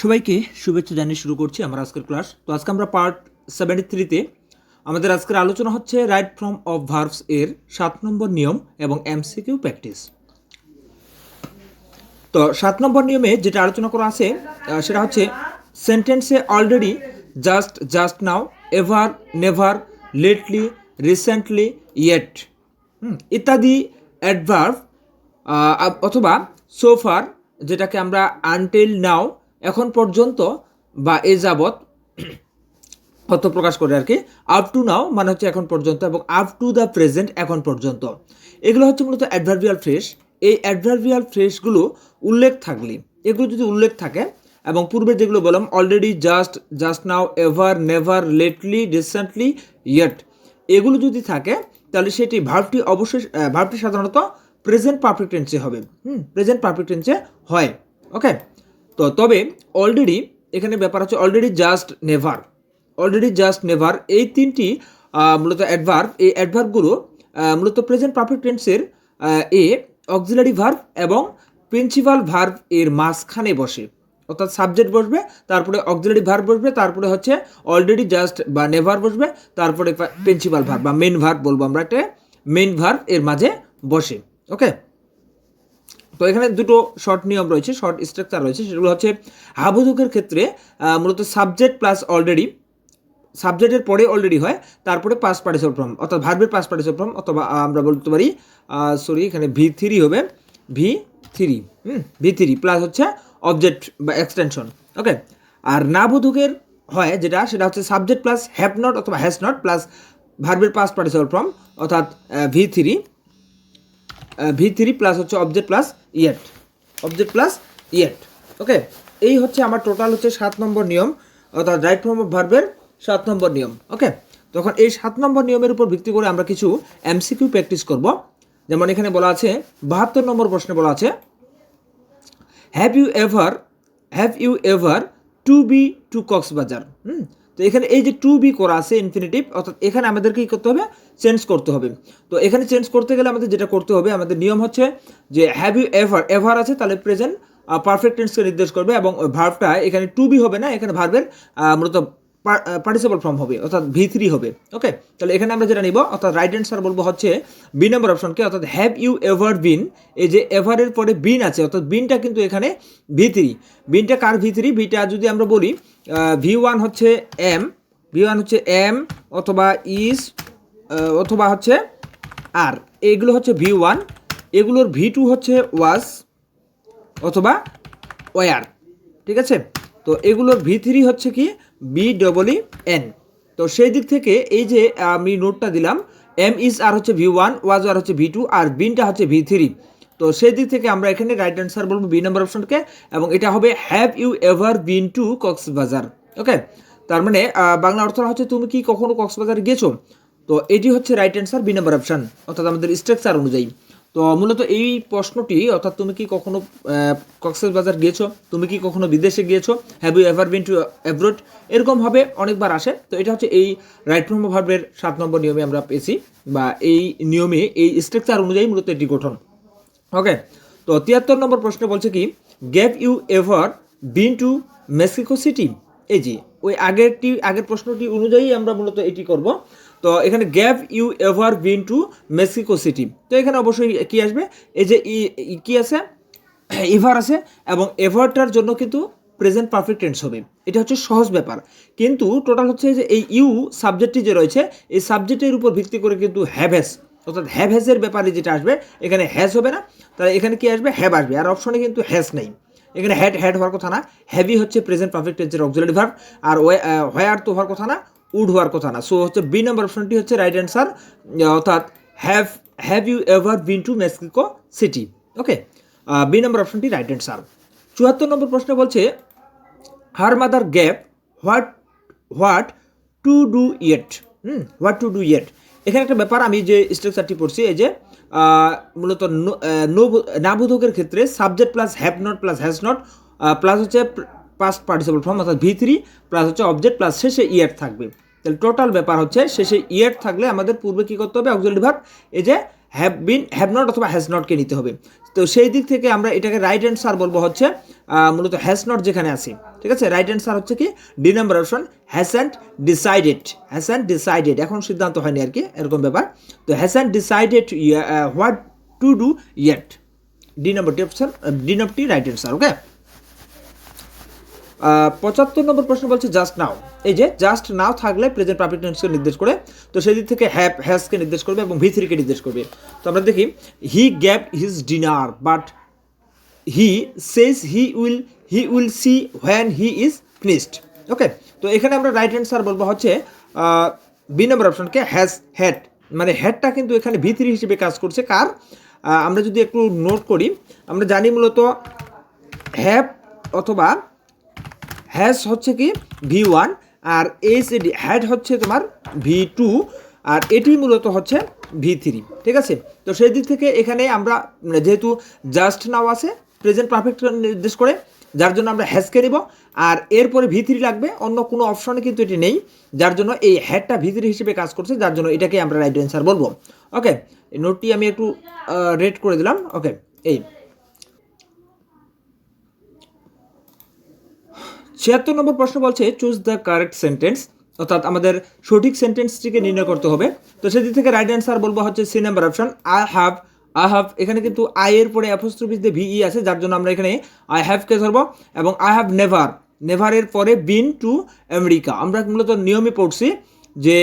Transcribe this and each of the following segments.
সবাইকে শুভেচ্ছা জানিয়ে শুরু করছি আমার আজকের ক্লাস। তো আজকে আমরা পার্ট 73তে আমাদের আজকের আলোচনা হচ্ছে রাইট ফর্ম অফ ভার্বস এর 7 নম্বর নিয়ম এবং এমসিকিউ প্র্যাকটিস। তো 7 নম্বর নিয়মে যেটা আলোচনা করা আছে সেটা হচ্ছে সেন্টেন্সে already, just, just now, ever, never, lately, recently, yet ইত্যাদি অ্যাডভার্ব অথবা সোফার, যেটাকে আমরা আনটিল নাও, এখন পর্যন্ত বা এ যাবৎ অর্থ প্রকাশ করে আর কি। আপ টু নাও মানে হচ্ছে এখন পর্যন্ত, এবং আপ টু দ্য প্রেজেন্ট এখন পর্যন্ত, এগুলো হচ্ছে মূলত অ্যাডভার্বিয়াল ফ্রেজ। এই অ্যাডভার্বিয়াল ফ্রেজগুলো উল্লেখ থাকলে, এগুলো যদি উল্লেখ থাকে এবং পূর্বে যেগুলো বললাম already, just, just now, ever, never, lately, recently, yet, এগুলো যদি থাকে তাহলে সেটি ভার্বটি সাধারণত প্রেজেন্ট পারফেক্ট টেন্সে হবে। প্রেজেন্ট পারফেক্ট টেন্সে হয়। ওকে, তো তবে অলরেডি, এখানে ব্যাপার হচ্ছে already, just, never, already, just, never, এই তিনটি মূলত অ্যাডভার্ব। এই অ্যাডভার্বগুলো মূলত প্রেজেন্ট পারফেক্ট টেন্সের অক্সিলারি ভার্ব এবং প্রিন্সিপাল ভার্ব এর মাঝখানে বসে, অর্থাৎ সাবজেক্ট বসবে, তারপরে অক্সিলারি ভার্ব বসবে, তারপরে হচ্ছে অলরেডি, জাস্ট বা নেভার বসবে, তারপরে প্রিন্সিপাল ভার্ব বা মেইন ভার্ব বলবো আমরা, একটা মেইন ভার্ব এর মাঝে বসে। ওকে, তো এখানে দুটো শর্ট নিয়ম রয়েছে, শর্ট স্ট্রাকচার রয়েছে, সেগুলো হচ্ছে হাবুদুকের ক্ষেত্রে মূলত সাবজেক্ট প্লাস অলরেডি, সাবজেক্টের পরে অলরেডি হয়, তারপরে পাস্ট পার্টিসিপল ফর্ম অর্থাৎ ভার্বের পাস্ট পার্টিসিপল ফর্ম, অথবা আমরা বলতে পারি এখানে V3 হবে, V3 প্লাস হচ্ছে অবজেক্ট বা এক্সটেনশন। ওকে, আর না বোধকের হয় সেটা হচ্ছে সাবজেক্ট প্লাস হ্যাভ নট অথবা হ্যাজ নট প্লাস ভার্বের পাস্ট পার্টিসিপল ফর্ম, অর্থাৎ V3 প্লাস হচ্ছে অবজেক্ট প্লাস ইয়েট। ওকে, এই হচ্ছে আমার টোটাল হচ্ছে 7 নম্বর নিয়ম, অর্থাৎ রাইট ফর্ম অফ ভার্বের 7 নম্বর নিয়ম। ওকে, তখন এই 7 নম্বর নিয়মের উপর ভিত্তি করে আমরা কিছু এমসিকিউ প্র্যাকটিস করব। যেমন এখানে বলা আছে 72 নম্বর প্রশ্নে বলা আছে, have you ever to be to Cox's Bazar. তো এখানে এই যে টু বি করা আছে ইনফিনিটিভ, অর্থাৎ এখানে আমাদেরকে কী করতে হবে, চেঞ্জ করতে হবে। তো এখানে চেঞ্জ করতে গেলে আমাদের যেটা করতে হবে, আমাদের নিয়ম হচ্ছে যে হ্যাভ ইউ এভার আছে, তাহলে প্রেজেন্ট পারফেক্ট টেন্সকে নির্দেশ করবে, এবং ভার্বটা এখানে টু বি হবে না, এখানে ভার্বের মূলত পার্টিসিপল ফর্ম হবে, অর্থাৎ V3 হবে। ওকে, তাহলে এখানে আমরা যেটা নিব, অর্থাৎ রাইট অ্যান্সার বলবো হচ্ছে বি নম্বর অপশনকে, অর্থাৎ হ্যাভ ইউ এভার বিন, এই যে এভারের পরে বিন আছে, অর্থাৎ বিনটা কিন্তু এখানে V3। বিনটা কার V3? বিটা যদি আমরা বলি V1 হচ্ছে এম অথবা ইজ অথবা হচ্ছে আর, এগুলো হচ্ছে V1, এগুলোর V2 হচ্ছে ওয়াজ অথবা ওয়ার। ঠিক আছে, তো এগুলোর V3 হচ্ছে কি BEEN। তো সেই দিক থেকে এই যে আমি নোটটা দিলাম, এম ইজ আর হচ্ছে V1, ওয়াজ আর হচ্ছে V2, আর বিনটা হচ্ছে V3। তো সেই দিক থেকে আমরা এখানে রাইট অ্যান্সার বলবো বি নম্বর অপশনকে, এবং এটা হবে have you ever been two Cox's Bazar. ওকে, তার মানে বাংলা অর্থ হচ্ছে তুমি কি কখনো কক্সবাজার গেছো। তো এটি হচ্ছে রাইট অ্যান্সার বি নম্বর অপশন, অর্থাৎ আমাদের স্ট্রাকচার অনুযায়ী। তো মূলত এই প্রশ্নটি, অর্থাৎ তুমি কি কখনো কক্সবাজার গিয়েছো, তুমি কি কখনো বিদেশে গিয়েছো, have you ever been to abroad, এরকমভাবে অনেকবার আসে। তো এটা হচ্ছে এই রাইট ফর্ম অফ ভার্বের 7 নম্বর নিয়মে আমরা পেয়েছি, বা এই নিয়মে এই স্ট্রাকচার অনুযায়ী মূলত এটি গঠন। ওকে, তো 73 নম্বর প্রশ্ন বলছে কি, have you ever been to Mexico city. এই যে ওই আগের প্রশ্নটি অনুযায়ী আমরা মূলত এটি করব। তো এখানে have you ever been to Mexico city, তো এখানে অবশ্যই কি আসবে, এই যে কি আছে, এভার আছে, এবং এভারটার জন্য কিন্তু প্রেজেন্ট পারফেক্ট টেন্স হবে। এটা হচ্ছে সহজ ব্যাপার, কিন্তু টোটাল হচ্ছে যে এই ইউ সাবজেক্টটি যে রয়েছে, এই সাবজেক্টের উপর ভিত্তি করে কিন্তু হ্যাভ হ্যাজ, অর্থাৎ হ্যাভ হ্যাজের ব্যাপারে যেটা আসবে, এখানে হ্যাজ হবে না, তাহলে এখানে কি আসবে, হ্যাভ আসবে। আর অপশনে কিন্তু হ্যাজ নেই, এখানে হ্যাড হওয়ার কথা না, হ্যাভি হচ্ছে প্রেজেন্ট পারফেক্ট টেন্সের অক্সিলারি ভার্ব, আর হোয়ার তো হওয়ার কথা না, উড হওয়ার কথা না। সো হচ্ছে বি নম্বর অপশনটি হচ্ছে রাইট অ্যান্সার, অর্থাৎ have you ever been to Mexico city. Okay, B নম্বর অপশনটি রাইট অ্যান্সার। 74 নম্বর প্রশ্ন বলছে, her mother gap what to do yet. এখানে একটা ব্যাপার, আমি যে স্ট্রাকচারটি পড়ছি, এই যে মূলত নাবোধকের ক্ষেত্রে subject plus have not plus has not plus হচ্ছে পাস্ট পার্টিসিপল ফর্ম, অর্থাৎ V3 প্লাস হচ্ছে অবজেক্ট প্লাস শেষে ইয়েট থাকবে। তাহলে টোটাল ব্যাপার হচ্ছে শেষে ইয়েট থাকলে আমাদের পূর্বে কী করতে হবে, অক্সিলারি ভার্ব, এই যে হ্যাভ নট অথবা হ্যাজ নটকে নিতে হবে। তো সেই দিক থেকে আমরা এটাকে রাইট অ্যান্সার বলবো হচ্ছে মূলত হ্যাজ নট যেখানে আছে, ঠিক আছে। রাইট অ্যান্সার হচ্ছে কি D number option, hasn't decided. Hasn't decided, এখন সিদ্ধান্ত হয়নি আর কি, এরকম ব্যাপার। তো hasn't decided what to do yet, D নাম্বারটি অপশন, ডি নাম্বারটি রাইট অ্যান্সার। ওকে, 75 নম্বর প্রশ্ন বলছে জাস্ট নাও। এই যে জাস্ট নাও থাকলে প্রেজেন্ট পারফেক্ট টেন্সকে নির্দেশ করে, তো সেদিক থেকে হ্যাভ হ্যাজকে নির্দেশ করবে এবং ভি থ্রিকে নির্দেশ করবে। তো আমরা দেখি হি gave his dinner but he Sage he will see when he is finished. ওকে, তো এখানে আমরা রাইট অ্যান্সার বলবো হচ্ছে বি নম্বর অপশনকে, হ্যাজ হ্যাড। মানে হ্যাডটা কিন্তু এখানে ভি থ্রি হিসেবে কাজ করছে কার, আমরা যদি একটু নোট করি, আমরা জানি মূলত হ্যাভ অথবা হ্যাজ হচ্ছে কি V1 আর এইচডি হ্যাড হচ্ছে তোমার V2 আর এটি মূলত হচ্ছে V3, ঠিক আছে। তো সেই দিক থেকে এখানে আমরা যেহেতু জাস্ট নাও আছে প্রেজেন্ট পারফেক্ট নির্দেশ করে, যার জন্য আমরা হ্যাজকে নেব, আর এরপরে V3 লাগবে, অন্য কোনো অপশনে কিন্তু এটি নেই, যার জন্য এই হ্যাডটা V3 হিসেবে কাজ করছে, যার জন্য এটাকে আমরা রাইট অ্যান্সার বলবো। ওকে, এই নোটটি আমি একটু রেড করে দিলাম। ওকে, এই 76 নম্বর প্রশ্ন বলছে চুজ দ্য কারেক্ট সেন্টেন্স, অর্থাৎ আমাদের সঠিক সেন্টেন্সটিকে নির্ণয় করতে হবে। তো সেদিক থেকে রাইট অ্যান্সার বলবো হচ্ছে C number option, I have. এখানে কিন্তু আই এর পরে অ্যাপোস্ট্রফি দিয়ে ভিই আছে, যার জন্য আমরা এখানে আই হ্যাভকে ধরবো। এবং আই হ্যাভ নেভারের পরে বিন টু আমেরিকা। আমরা মূলত নিয়মে পড়ছি যে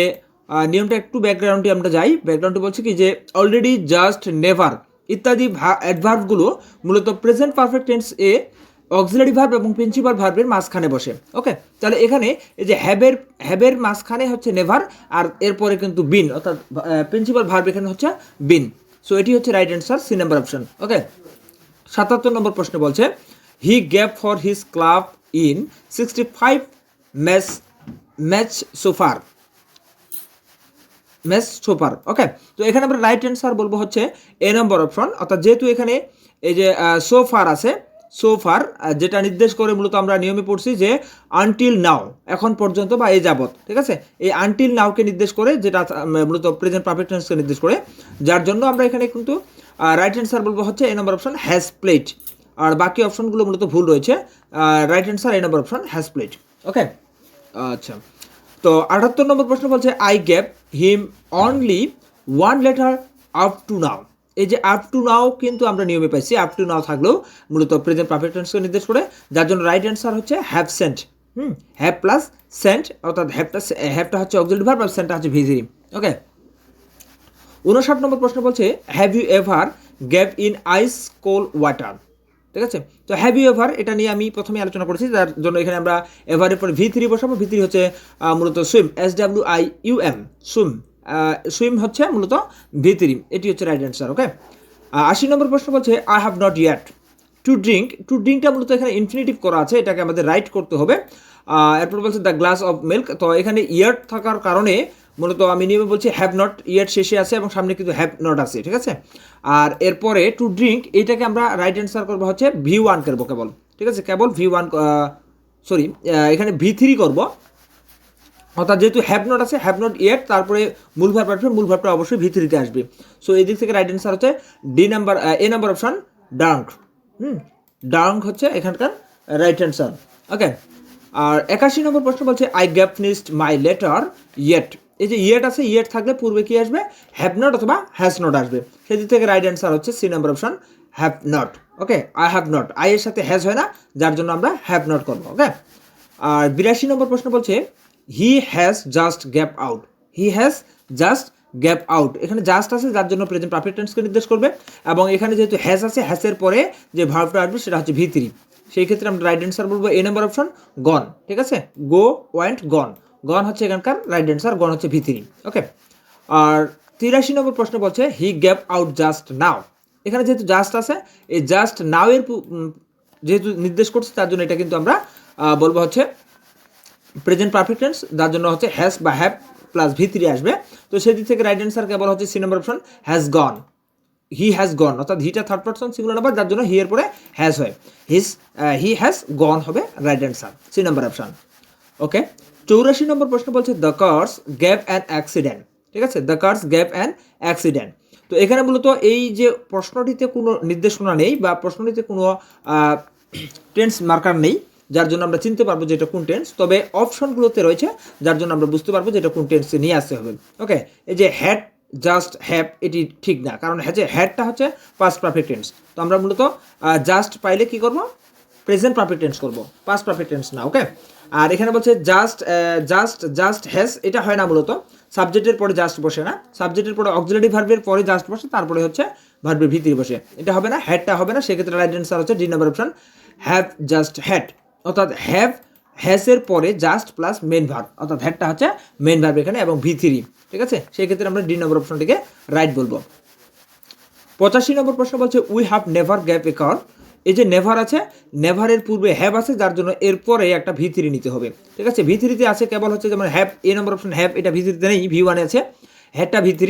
নিয়মটা একটু ব্যাকগ্রাউন্ডে আমরা যাই। ব্যাকগ্রাউন্ডে বলছি কি যে অলরেডি, জাস্ট, নেভার ইত্যাদি অ্যাডভার্বগুলো মূলত প্রেজেন্ট পারফেক্ট টেন্স এ অক্সিলারি ভার্ব এবং প্রিন্সিপাল ভার্বের মাঝখানে বসে। ওকে, তাহলে এখানে এই যে হ্যাবের মাঝখানে হচ্ছে নেভার, আর এরপরে কিন্তু বিন, অর্থাৎ প্রিন্সিপাল ভার্ব এখানে হচ্ছে বিন। সো এটি হচ্ছে right answer, C number option. ওকে, 77 নম্বর প্রশ্ন বলছে হি gave for his club in 65 match সোফার। ওকে, তো এখানে আমরা রাইট অ্যান্সার বলবো হচ্ছে এ নম্বর অপশন, অর্থাৎ যেহেতু এখানে এই যে সোফার আছে, সোফার যেটা নির্দেশ করে মূলত আমরা নিয়মে পড়ছি যে আনটিল নাও, এখন পর্যন্ত বা এই যাবত, ঠিক আছে। এই আনটিল নাওকে নির্দেশ করে, যেটা মূলত প্রেজেন্ট পারফেক্ট টেন্সকে নির্দেশ করে, যার জন্য আমরা এখানে কিন্তু রাইট অ্যান্সার বলবো হচ্ছে এ নম্বর অপশন, হ্যাজ প্লেড। আর বাকি অপশনগুলো মূলত ভুল রয়েছে, right answer A number option, has played. ওকে, আচ্ছা, তো 78 নম্বর প্রশ্ন বলছে I gave him only one letter up to নাও। এই যে আপ টু নাও কিন্তু আমরা নিয়মে পাইছি, আপ টু নাও থাকলেও মূলত প্রেজেন্ট পারফেক্ট টেন্সকে নির্দেশ করে, যার জন্য রাইট অ্যান্সার হচ্ছে have sent. Have plus sent, অর্থাৎ হ্যাভটা হচ্ছে অক্সিলারি ভার্ব আর সেন্টটা হচ্ছে V3। ওকে, 59 নম্বর প্রশ্ন বলছে have you ever gap in ice cold water. ঠিক আছে, তো হ্যাভ ইউ এভার এটা নিয়ে আমি প্রথমে আলোচনা করেছি, যার জন্য এখানে আমরা এভারের পরে V3 বসাবো। V3 হচ্ছে মূলত সুইম, SWIUM, সুইম হচ্ছে মূলত V3, এটি হচ্ছে রাইট অ্যান্সার। ওকে, 80 নম্বর প্রশ্ন বলছে I have not yet two ড্রিঙ্কটা মূলত এখানে ইনফিনিটিভ করা আছে, এটাকে আমাদের রাইট করতে হবে। এরপর বলছে দ্য গ্লাস অফ মিল্ক, তো এখানে ইয়েট থাকার কারণে মূলত আমি নিয়মে বলছি হ্যাভ নট, ইয়েট শেষে আছে এবং সামনে কিন্তু হ্যাভ নট আছে, ঠিক আছে। আর এরপরে টু ড্রিঙ্ক এটাকে আমরা রাইট অ্যান্সার করবো হচ্ছে V1 করবো কেবল, ঠিক আছে, কেবল V1, এখানে V3 করবো, অর্থাৎ যেহেতু হ্যাভ নট আছে, হ্যাভ নট ইয়েট, তারপরে মূল ভার্ব আসবে, মূল ভার্বটা অবশ্যই V3-তে আসবে। সো এই দিক থেকে রাইট অ্যান্সার হচ্ছে এ নাম্বার অপশন, ডাঙ্ক। ডাঙ্ক হচ্ছে এখানকার রাইট অ্যান্সার। ওকে, আর 81 নম্বর প্রশ্ন বলছে I gap finished my letter yet. এই যে ইয়েট আছে, ইয়েট থাকলে পূর্বে কি আসবে, হ্যাভ নট অথবা হ্যাজ নট আসবে। সেদিক থেকে রাইট অ্যান্সার হচ্ছে C number option, have not. Okay, I have not, I এর সাথে হ্যাজ হয় না, যার জন্য আমরা হ্যাভ নট করবো। ওকে, আর 82 নম্বর প্রশ্ন বলছে he has just gap out. He has just gap out, এখানে জাস্ট আছে, যার জন্য প্রেজেন্ট পারফেক্ট টেন্সকে নির্দেশ করবে, এবং এখানে যেহেতু হ্যাজ আছে, হ্যাজের পরে যে ভার্বটা আসবে সেটা হচ্ছে V3। সেই ক্ষেত্রে আমরা রাইট অ্যান্সার বলবো এ নাম্বার অপশন, গন। ঠিক আছে, গো, ওয়েন্ট, গন। গন হচ্ছে এখানকার রাইট অ্যান্সার, গন হচ্ছে V3। ওকে, আর 83 নম্বর প্রশ্ন বলছে হি গ্যাপ আউট জাস্ট নাও। এখানে যেহেতু জাস্ট আছে, এই জাস্ট নাও এর যেহেতু নির্দেশ করছে, তার জন্য এটা কিন্তু আমরা বলবো হচ্ছে প্রেজেন্ট পারফেক্ট টেন্স, যার জন্য হচ্ছে হ্যাজ বা হ্যাভ প্লাস V3 আসবে। তো সেদিক থেকে রাইট অ্যান্সার কেবল হচ্ছে C number option, has gone. He has gone, অর্থাৎ হিটা থার্ড পারসন সিঙ্গুলার নাম্বার, যার জন্য হি এর পরে হ্যাজ হয়, হি হ্যাজ গন হবে right answer, C number option. ওকে, 84 নম্বর প্রশ্ন বলছে the curse gave an accident. ঠিক আছে, the curse gave an accident. তো এখানে মূলত এই যে প্রশ্নটিতে কোনো নির্দেশনা নেই বা প্রশ্নটিতে কোনো টেন্স মার্কার নেই, যার জন্য আমরা চিনতে পারবো যে এটা কোন টেন্স, তবে অপশনগুলোতে রয়েছে যার জন্য আমরা বুঝতে পারবো যে এটা কোন টেন্সে নিয়ে আসতে হবে। ওকে, এই যে হ্যাড জাস্ট হ্যাভ এটি ঠিক না, কারণ হ্যাডটা হচ্ছে পাস্ট পারফেক্ট টেন্স। তো আমরা মূলত জাস্ট পাইলে কি করব, প্রেজেন্ট পারফেক্ট টেন্স করব, পাস্ট পারফেক্ট টেন্স না। ওকে, আর এখানে বলছে জাস্ট হ্যাজ, এটা হয় না, মূলত সাবজেক্টের পরে জাস্ট বসে না, সাবজেক্টের পরে অক্সিলারি ভার্বের পরে জাস্ট বসে, তারপরে হচ্ছে ভার্বের ভিতরে বসে, এটা হবে না, হ্যাডটা হবে না। সেক্ষেত্রে রাইট অ্যান্সার হচ্ছে D number option, have just had, অর্থাৎ হ্যাভ হ্যাজের পরে জাস্ট প্লাস মেন ভার্ব, অর্থাৎ হ্যাডটা হচ্ছে মেন ভার্ব এখানে এবং ভি3, ঠিক আছে। সেই ক্ষেত্রে আমরা ডি নম্বর অপশনটিকে রাইট বলবো। 85 নম্বর প্রশ্ন বলছে উই হ্যাভ নেভার গ্যাপ এ কার। এই যে নেভার আছে, নেভারের পূর্বে হ্যাভ আছে, যার জন্য এরপরে একটা ভি3 নিতে হবে, ঠিক আছে। ভি3তে আছে কেবল হচ্ছে যেমন have, A number option have, এটা ভি3তে নেই, ভি1 আছে, হ্যাডটা ভি3।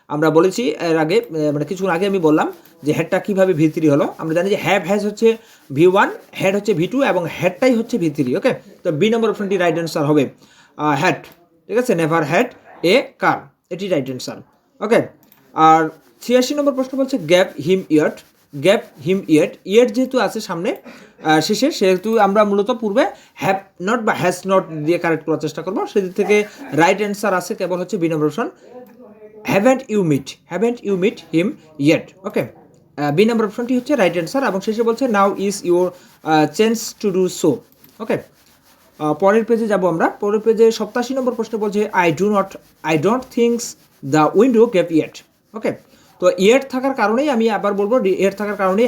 আমরা বলেছি এর আগে, মানে কিছুক্ষণ আগে আমি বললাম যে হ্যাডটা কীভাবে ভি3 হলো। আমরা জানি যে হ্যাভ হ্যাজ হচ্ছে ভি1, হ্যাড হচ্ছে ভি2 এবং হ্যাডটাই হচ্ছে ভি3। ওকে, তো বি নম্বর অপশনটি রাইট অ্যান্সার হবে হ্যাড, ঠিক আছে। নেভার হ্যাড এ কার, এটি রাইট অ্যান্সার। ওকে, আর 86 নম্বর প্রশ্ন বলছে গ্যাপ হিম ইয়ট। গ্যাপ হিম ইয়েট, ইয়েট যেহেতু আছে সামনে শেষে, সেহেতু আমরা মূলত পূর্বে হ্যাভ নট বা হ্যাজ নট দিয়ে কারেক্ট করার চেষ্টা করবো। সেদিক থেকে রাইট অ্যান্সার আছে কেবল হচ্ছে B number option, haven't you meet him yet. Okay, B নম্বর অপশনটি হচ্ছে রাইট অ্যান্সার। এবং শেষে বলছে now is your chance to do so. ওকে, পরের পেজে যাব আমরা। পরের পেজে 87 নম্বর প্রশ্ন বলছে I don't thinks the window gap yet. ওকে, তো ইয়েট থাকার কারণেই আমি আবার বলবো, ইয়েট থাকার কারণেই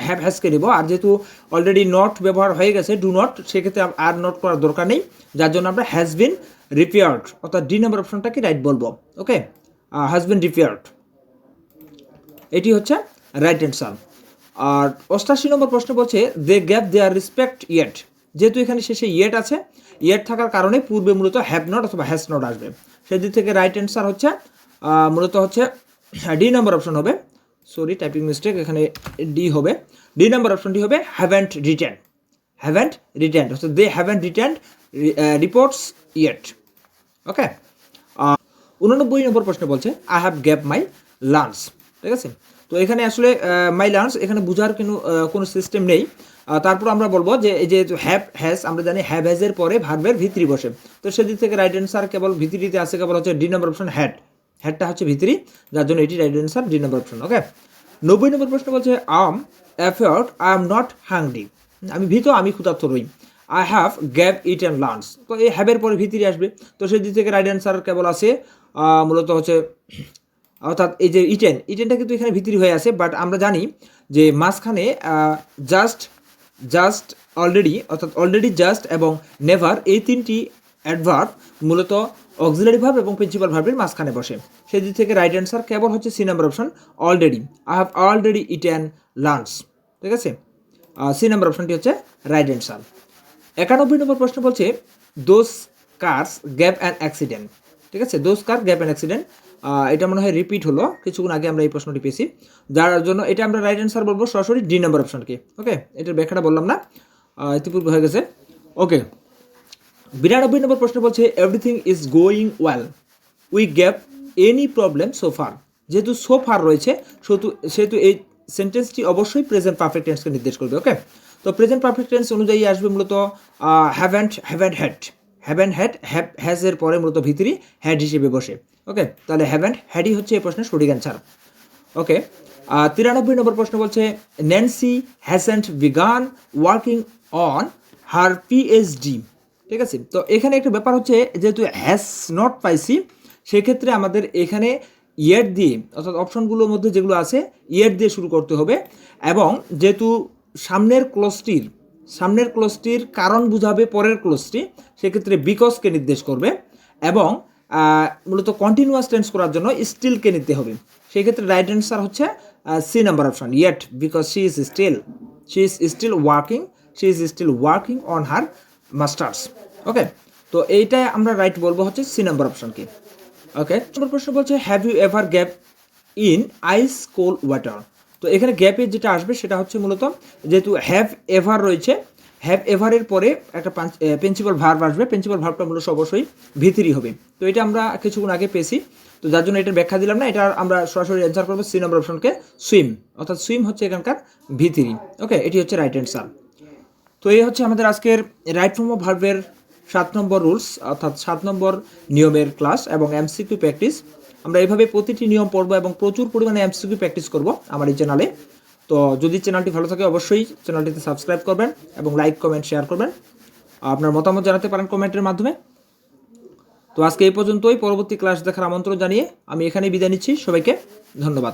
হ্যাভকে নেব। আর যেহেতু অলরেডি নট ব্যবহার হয়ে গেছে, ডু নট, সেক্ষেত্রে আর নট করার দরকার নেই, যার জন্য আমরা হ্যাজ বিন রিপেয়ার্ড, অর্থাৎ ডি নম্বর অপশনটাকে রাইট বলবো। ওকে, হ্যাজ বিন রিপেয়ার্ড, এটি হচ্ছে রাইট অ্যান্সার। আর 88 নম্বর প্রশ্ন বলছে দে গ্যাভ দেয়ার রেসপেক্ট ইয়েট। যেহেতু এখানে শেষে ইয়েট আছে, ইয়েট থাকার কারণে পূর্বে মূলত হ্যাভ নট অথবা হ্যাজ নট আসবে। সেদিক থেকে রাইট অ্যান্সার হচ্ছে মূলত হচ্ছে ডি নম্বর অপশন হবে, সরি টাইপিং মিস্টেক, এখানে ডি হবে, ডি নম্বর অপশনটি হবে হ্যাভেন্ট রিটেন্ড, অর্থাৎ দে হ্যাভেন্ট রিটেন্ড রিপোর্টস ইয়েট। ওকে, 89 নম্বর প্রশ্ন বলছে I have gap my lunch, ঠিক আছে। তো এখানে আসলে মাই লাঞ্চ এখানে বোঝার কোনো সিস্টেম নেই। তারপর আমরা বলবো যে এই যে হ্যাভ হ্যাজ, আমরা জানি হ্যাভ হ্যাজের পরে ভার্বের ভি3 বসে, তো সেদিক থেকে রাইট অ্যান্সার কেবল ভি3তে আছে, কেবল হচ্ছে ডি নম্বর অপশন হ্যাডটা হচ্ছে ভি3, যার জন্য এটি রাইট অ্যান্সার ডি নম্বর অপশন। ওকে, 90 নম্বর প্রশ্ন বলছে আই এম নট হাংরি। আমি ভীত, আমি ক্ষুধার্ত নই। I have gave it and lunch, তো এই হ্যাভের পরে ভি3 আসবে, তো সেদিক থেকে রাইট অ্যান্সার কেবল আছে মূলত হচ্ছে, অর্থাৎ এই যে ইটেনটা কিন্তু এখানে ভি3 হয়ে আছে, বাট আমরা জানি যে মাঝখানে জাস্ট অলরেডি, অর্থাৎ অলরেডি, জাস্ট এবং নেভার, এই তিনটি অ্যাডভার্ব মূলত অক্সিলারি ভার্ব এবং প্রিন্সিপাল ভার্বের মাঝখানে বসে। সেদিক থেকে রাইট অ্যান্সার কেবল হচ্ছে C number option, already. I have already eaten lunch, ঠিক আছে। সি নাম্বার অপশনটি হচ্ছে রাইট অ্যান্সার। 91 নম্বর প্রশ্ন বলছে those cars gap an accident, ঠিক আছে। Those car gap an accident, এটা মনে হয় রিপিট হলো, কিছুক্ষণ আগে আমরা এই প্রশ্নটি পেয়েছি, যার জন্য এটা আমরা রাইট অ্যান্সার বলবো সরাসরি ডি নাম্বার অপশনকে। ওকে, এটার ব্যাখ্যাটা বললাম না, ইতিপূর্বে হয়ে গেছে। ওকে, 92 নম্বর প্রশ্ন বলছে everything is going well we gap any problem so far. যেহেতু সো ফার রয়েছে, সেহেতু এই সেন্টেন্সটি অবশ্যই প্রেজেন্ট পারফেক্ট টেন্সকে নির্দেশ করবে। ওকে, তো প্রেজেন্ট পারফেক্ট টেন্স অনুযায়ী আসবে মূলত হ্যাভেন্ট হ্যাড, হ্যাজের পরে মূলত ভি3 হ্যাড হিসেবে বসে। ওকে, তাহলে হ্যাভেন্ট হ্যাডই হচ্ছে এই প্রশ্নের সঠিক অ্যান্সার। ওকে, 93 নম্বর প্রশ্ন বলছে Nancy hasn't began working on her PhD, ঠিক আছে। তো এখানে একটা ব্যাপার হচ্ছে, যেহেতু হ্যাজ নট পাইছি, সেক্ষেত্রে আমাদের এখানে ইয়েট দিয়ে, অর্থাৎ অপশনগুলোর মধ্যে যেগুলো আছে ইয়েট দিয়ে শুরু করতে হবে, এবং যেহেতু সামনের ক্লোজটির কারণ বুঝাবে পরের ক্লোজটি, সেক্ষেত্রে বিকজকে নির্দেশ করবে, এবং মূলত কন্টিনিউয়াস টেন্স করার জন্য স্টিলকে নিতে হবে। সেই ক্ষেত্রে রাইট অ্যান্সার হচ্ছে C number option, yet, because she is still working on her masters. ওকে, তো এইটাই আমরা রাইট বলবো হচ্ছে সি নাম্বার অপশনকে। ওকে, নম্বর প্রশ্ন বলছে have you ever gap in ice cold water. তো এখানে গ্যাপে যেটা আসবে সেটা হচ্ছে মূলত, যেহেতু হ্যাভ এভার রয়েছে, হ্যাভ এভারের পরে একটা প্রিন্সিপাল ভার্ব আসবে, প্রিন্সিপাল ভার্বটা মূলত অবশ্যই ভি3 হবে। তো এটা আমরা কিছুক্ষণ আগে পেয়েছি, তো যার জন্য এটার ব্যাখ্যা দিলাম না, এটা আমরা সরাসরি অ্যান্সার করবো সি নম্বর অপশনকে, সুইম, অর্থাৎ সুইম হচ্ছে এখানকার ভি3। ওকে, এটি হচ্ছে রাইট অ্যান্সার। তো এই হচ্ছে আমাদের আজকের রাইট ফর্ম অফ ভার্বের 7 নম্বর রুলস, অর্থাৎ 7 নম্বর নিয়মের ক্লাস এবং এমসিকিউ প্র্যাকটিস। আমরা এভাবে প্রতিটি নিয়ম পড়ব এবং প্রচুর পরিমাণে এমসিকিউ প্র্যাকটিস করব আমার এই চ্যানেলে। তো যদি চ্যানেলটি ভালো থাকে অবশ্যই চ্যানেলটিতে সাবস্ক্রাইব করবেন এবং লাইক কমেন্ট শেয়ার করবেন। আপনার মতামত জানাতে পারেন কমেন্টের মাধ্যমে। তো আজকে এই পর্যন্তই, পরবর্তী ক্লাস দেখার আমন্ত্রণ জানিয়ে আমি এখানেই বিদায় নিচ্ছি। সবাইকে ধন্যবাদ।